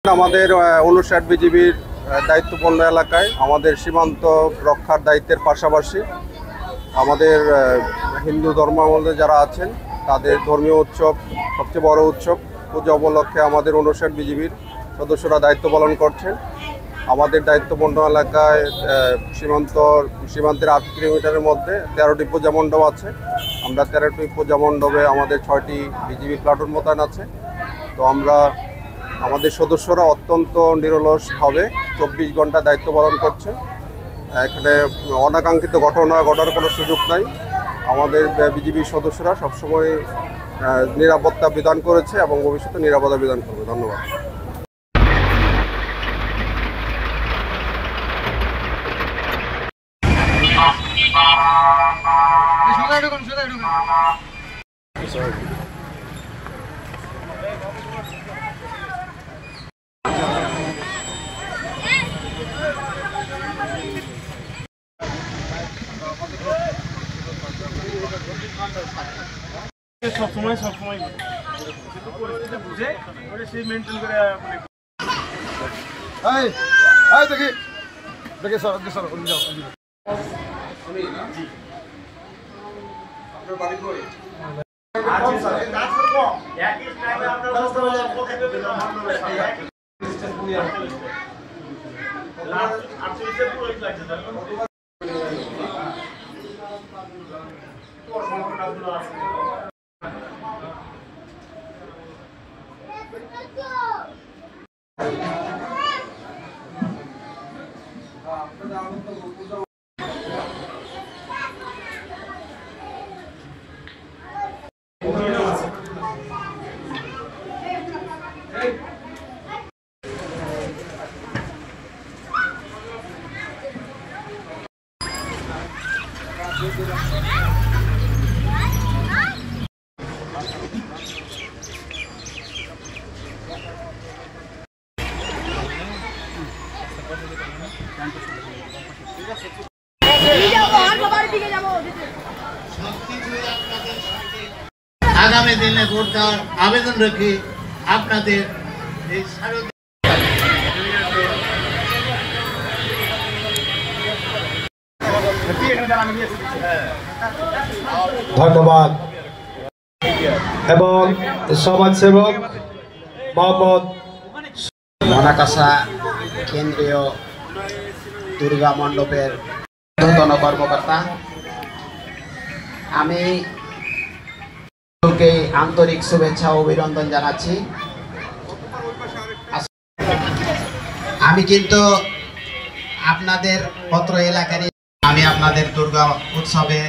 আমাদের 59 বিজিবির দায়িত্বপূর্ণ এলাকায় আমাদের সীমান্ত রক্ষার দায়িত্বের পাশাপাশি আমাদের হিন্দু ধর্মাবলম্বী যারা আছেন তাদের ধর্মীয় উৎসব, সবচেয়ে বড় উৎসব পূজা উপলক্ষে আমাদের 59 বিজিবির সদস্যরা দায়িত্ব পালন করছেন। আমাদের দায়িত্বপূর্ণ এলাকায় সীমান্তের 8 কিলোমিটারের মধ্যে 13টি পূজা মণ্ডপ আছে। আমরা 13টি পূজা মণ্ডপে আমাদের 6টি বিজিবি প্লাটুন মোতায়েন আছে। তো আমাদের সদস্যরা অত্যন্ত নিরলসভাবে 24 ঘন্টা দায়িত্ব পালন করছে। এখানে অনাকাঙ্ক্ষিত ঘটনা ঘটার কোনো সুযোগ নাই। আমাদের বিজিবি সদস্যরা সবসময় নিরাপত্তা বিধান করেছে এবং ভবিষ্যতে নিরাপত্তা বিধান করবে। ধন্যবাদ। সবসময় কিন্তু পরিস্থিতি বুঝে ওটা সেই মেনটেন করে দেখি স্যার আপনার বাড়ি কই? আগামী দিনে ভোট দেওয়ার আবেদন রেখে আপনাদের এই ধন্যবাদ। এবং সমাজসেবক মোহাম্মদ মনাকাশা কেন্দ্রীয় দুর্গা মণ্ডপের নূতন কর্মকর্তা, আমি আন্তরিক শুভেচ্ছা ও অভিনন্দন জানাচ্ছি। আমি কিন্তু আপনাদের পত্র এলাকারই, আমি আপনাদের দুর্গা উৎসবে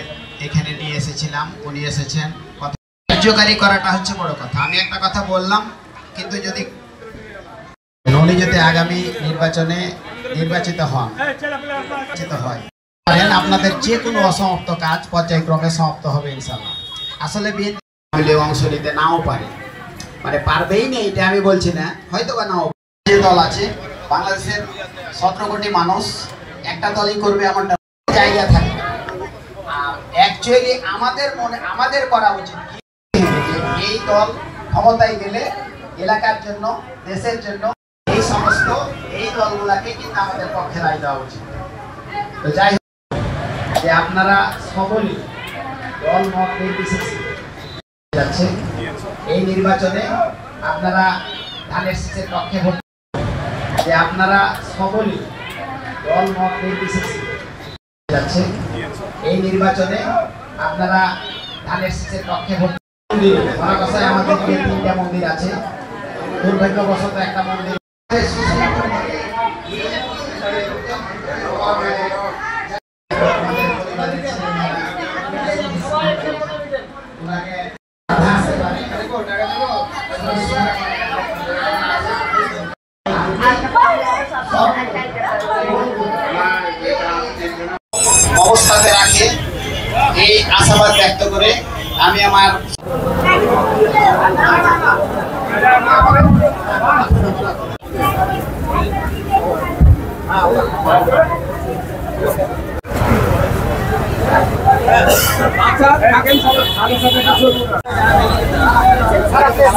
এখানে নিয়ে এসেছিলাম, উনি এসেছেন। কার্যকারী করাটা হচ্ছে বড় কথা। আমি একটা কথা বললাম, কিন্তু উনি যদি আগামী নির্বাচনে নির্বাচিত হয় আপনাদের যে কোনো অসমাপ্ত কাজ পর্যায়ক্রমে সমাপ্ত হবে ইনশাআল্লাহ। আসলে বিএনপি অংশ নিতে নাও পারে, মানে পারবেই না এটা আমি বলছি না, হয়তো বা নাও। যে দল আছে বাংলাদেশের 17 কোটি মানুষ একটা দলই করবে এমনটা জায়গা থাকে। আর অ্যাকচুয়ালি আমাদের করা উচিত এই দল ক্ষমতায় গেলে এলাকার জন্য, দেশের জন্য এই দলগুলাকে কিন্তু আমাদের পক্ষে রায় দেওয়া উচিত। তো যাই হোক, যে আপনারা সকলেই দল মত নির্বিশেষে যাচ্ছে এই নির্বাচনে, আপনারা ধানের শীষের পক্ষে ভোট, যে আপনারা সকলেই দল মত নির্বিশেষে যাচ্ছে এই নির্বাচনে, আপনারা ধানের শীষের পক্ষে ভোট। মহাকাশায় আমাদের 3টা মন্দির আছে, দুর্ভাগ্যবশত একটা মন্দির অবস্থাতে রাখে, এই আশাবাদ ব্যক্ত করে আমি আমার সারা